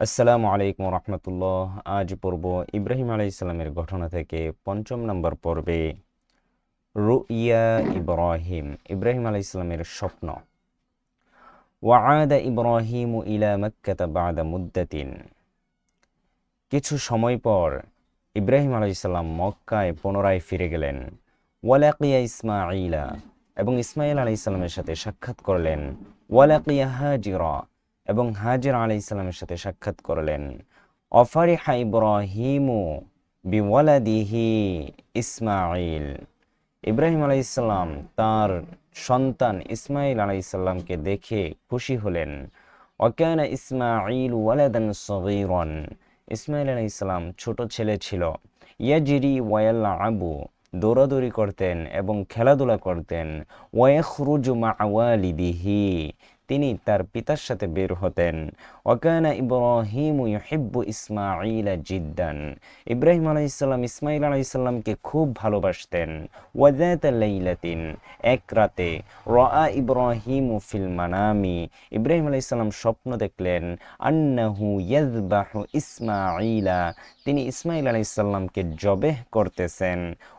আসসালামু আলাইকুম রহমতুল্লাহ। আজ পড়ব ইব্রাহিম আলাইহিস সালামের ঘটনা থেকে ৫ম নম্বর পর্বে রুইয়া ইব্রাহিম, ইব্রাহিম আলাইহিস সালামের স্বপ্ন। ওয়াআদা ইব্রাহিমু ইলা মক্কাতা বা'দা মুদ্দাতিন। কিছু সময় পর ইব্রাহিম আলাইহিস সালাম মক্কায় পুনরায় ফিরে গেলেন। ওয়ালাকিয়া ইসমাঈলা, এবং ইসমাঈল আলাইহিস সালামের সাথে সাক্ষাৎ করলেন। ওয়ালাকিয়া হাজিরা, এবং হাজির আলাইহিস সালামের সাথে সাক্ষাৎ করলেন। অফারিহা ইব্রাহিমু বিওয়ালাদিহি ইসমাঈল। ইব্রাহিম আলাইহিস সালাম তার সন্তান ইসমাঈল আলাইহিস সালামকে দেখে খুশি হলেন। ওয়াকানা ইসমাঈল ওয়ালাদান সগীরান। ইসমাঈল আলাইহিস সালাম ছোট ছেলে ছিল। ইয়াজরি ওয়ায়ালআবু, দৌড়াদৌড়ি করতেন এবং খেলাধুলা করতেন। ওয়ায়াখরুজু মা ওয়ালিদিহি, তিনি তার পিতার সাথে বের হতেন। ওয়াকানা ইব্রাহিমু ইউহিব্বু ইসমাঈলা জিদ্দান। ইব্রাহিম আলাইহিস সালাম ইসমাঈল আলাইহিস সালামকে খুব ভালোবাসতেন। ওয়াযাতা লাইলাতিন, এক রাতে, রাআ ইব্রাহিমু ফিল মানামি, ইব্রাহিম আলাইহিস সালাম স্বপ্ন দেখলেন। আন্নাহু ইয়াযবাহু ইসমাঈলা, তিনি ইসমাঈল আলাইহিস সালামকে জবেহ করতেছেন।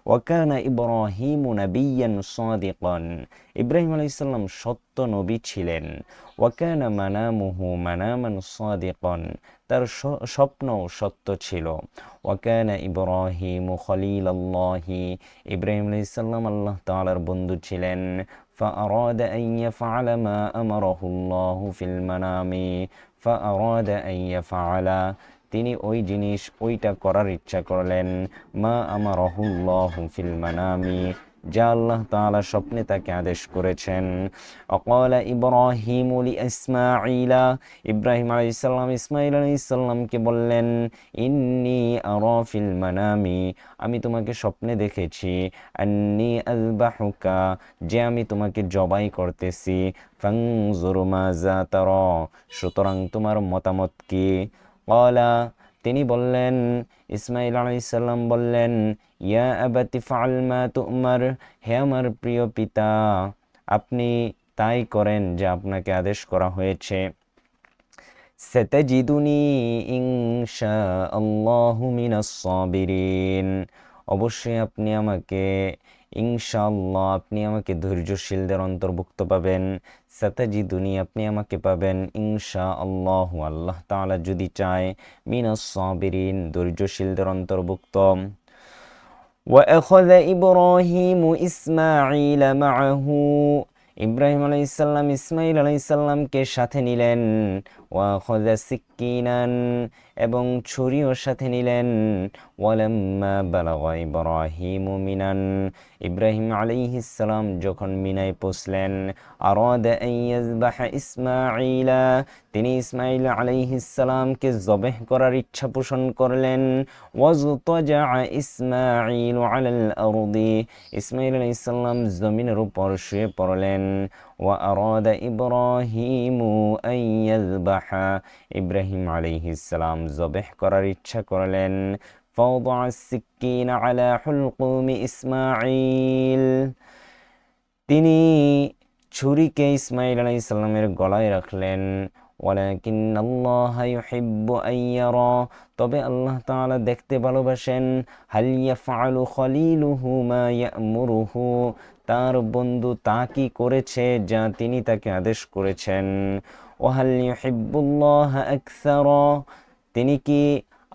ওয়াকানা ইব্রাহিমু নাবিয়্যান সাদিকান, ইব্রাহিম আলাইহিস সালাম সত্য নবী ছিলেন। ওয়াকানা মানামুহু মানামান সাদিকান, তার স্বপ্নও সত্য ছিল। ওয়াকানা ইব্রাহিমু খলিলাল্লাহি, ইব্রাহিম আলাইহিস সালাম আল্লাহ তাআলার বন্ধু ছিলেন। فأراد أن يفعل ما أمره الله في المنام فأراد أن يفعل, তিনি ওই জিনিস ওইটা করার ইচ্ছা করলেন। মা আমারাহুল্লাহু ফিল মানামি, যা আল্লাহ তাআলা স্বপ্নে তাকে আদেশ করেছেন। অকালা ইব্রাহিম ইসমাঈলা, ইব্রাহিম আলাইহিস সালাম ইসমাঈল আলাইহিস সালামকে বললেন। ইন্নী আরা ফিল মানামি, আমি তোমাকে স্বপ্নে দেখেছি। আন্নী আযবাহুকা, যে আমি তোমাকে জবাই করতেছি। ফানজুর মাযা তারা, সুতরাং তোমার মতামত কি? ক্বালা, তিনি বললেন, ইসমাঈল আলাইহিস সালাম বললেন, ইয়া আবাতি ফাআল মা তু'মার, হে আমার প্রিয় পিতা, আপনি তাই করেন যা আপনাকে আদেশ করা হয়েছে। সাতাজিদুনি ইনশাআল্লাহু মিনাস সাবিরিন, অবশ্যই আপনি আমাকে, ইনশাআল্লাহ আপনি আমাকে ধৈর্যশীলদের অন্তর্ভুক্ত পাবেন। সাতাজিদুনি, আপনি আমাকে পাবেন। ইনশাআল্লাহ, আল্লাহ তাআলা যদি চায়। মিনাস সাবিরিন, ধৈর্যশীলদের অন্তর্ভুক্ত। وأخذ إبراهيم إسماعيل معه, ইব্রাহিম আলাইহিস সালাম ইসমাঈল আলাইহিস সালামকে সাথে নিলেন। ওয়াখাযা সিক্কিনান, এবং ছুরিও সাথে নিলেন। ওয়ালাম্মা বালাগা ইব্রাহিমু মিনান, ইব্রাহিম আলাইহিস সালাম যখন মিনায় পৌঁছলেন। আরাদা আন ইয়াযবাহা ইসমাঈলা, তিনি ইসমাঈল আলাইহিস সালামকে জবেহ করার ইচ্ছা পোষণ করলেন। ওয়াজতাজা ইসমাঈল আলাল আরদি, ইসমাঈল আলাইহিস সালাম জমিনের উপর শুয়ে পড়লেন। ওয়া আরাদা ইব্রাহিমু আন ইয়াযবাহা, ইব্রাহিম আলাইহিস সালাম জবেহ করার ইচ্ছা করলেন। ফাওয়াদা আস-সিক্কিনা আলা হুলকুমি ইসমাঈল, তিনি ছুরিকে ইসমাঈল আলাইহিস সালামের গলায় রাখলেন। ওয়ালাকিন্নাল্লাহা ইউহিব্বু আন ইয়ারা, তবে আল্লাহ তাআলা দেখতে ভালোবাসেন। হাল ইয়াফআলু খলিলুহু মা ইয়া'মুরুহু, তার বন্ধু তা কি করেছে যা তিনি তাকে আদেশ করেছেন। ওয়াহাল ইউহিব্বুল্লাহা আকসারা, তিনি কি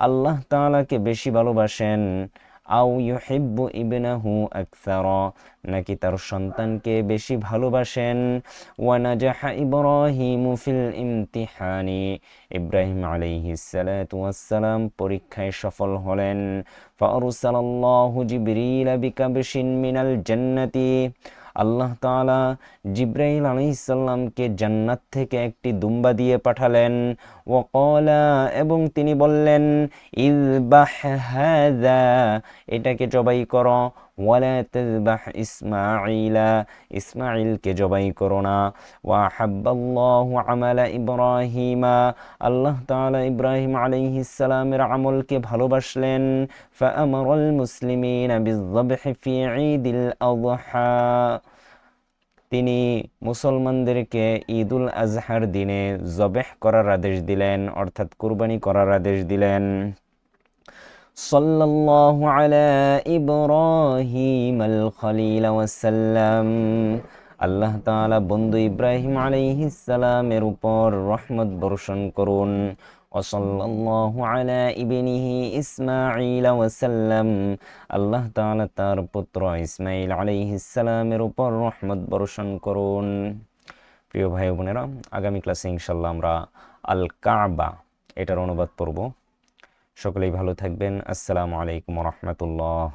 আল্লাহ তাআলাকে বেশি ভালোবাসেন। আও ইউহিব্বু ইবনাহু আকসারা, নাকি তার সন্তানকে বেশি ভালোবাসেন। ওয়া নাজাহা ইব্রাহিমু ফিল ইমতিহানি, ইব্রাহিম আলাইহিস সালাতু ওয়াস সালাম পরীক্ষায় সফল হলেন। ফাআরসালাল্লাহু জিবরিলা বিকাবশিন মিনাল জান্নাতি, আল্লাহ তাআলা জিবরাইল আলাইহিস সালামকে জান্নাত থেকে একটি দুম্বা দিয়ে পাঠালেন। ওয়াকালা, এবং তিনি বললেন, ইযবাহ হাযা, এটাকে জবাই করো। ওয়ালা তাযবাহ ইসমাঈলা, ইসমাঈলকে জবাই করো না। ওয়া হাব্বাল্লাহু আমালা ইব্রাহিমা, আল্লাহ তাআলা ইব্রাহিম আলাইহিস সালামের আমলকে ভালোবাসলেন। ফাআমারাল মুসলিমিনা বিযবহি ফি ঈদিল আযহা, তিনি মুসলমানদেরকে ঈদুল আজহার দিনে জবেহ করার আদেশ দিলেন, অর্থাৎ কুরবানি করার আদেশ দিলেন। সাল্লাল্লাহু আলা ইব্রাহিমাল খলিল ওয়াসাল্লাম। আল্লাহ তাআলা বন্ধু ইব্রাহিম আলাইহিস সালামের উপর রহমত বর্ষণ করুন। ওয়াসাল্লাল্লাহু আলা ইবনিহি ইসমাঈল ওয়াসাল্লাম। আল্লাহ তাআলা তার পুত্র ইসমাঈল আলাইহিস সালামের উপর রহমত বর্ষণ করুন। প্রিয় ভাই বোনেরা, আগামী ক্লাসে ইনশাআল্লাহ আমরা আল কাবা এটার অনুবাদ পড়ব। সকলেই ভালো থাকবেন। আসসালামু আলাইকুম ওয়া রাহমাতুল্লাহ।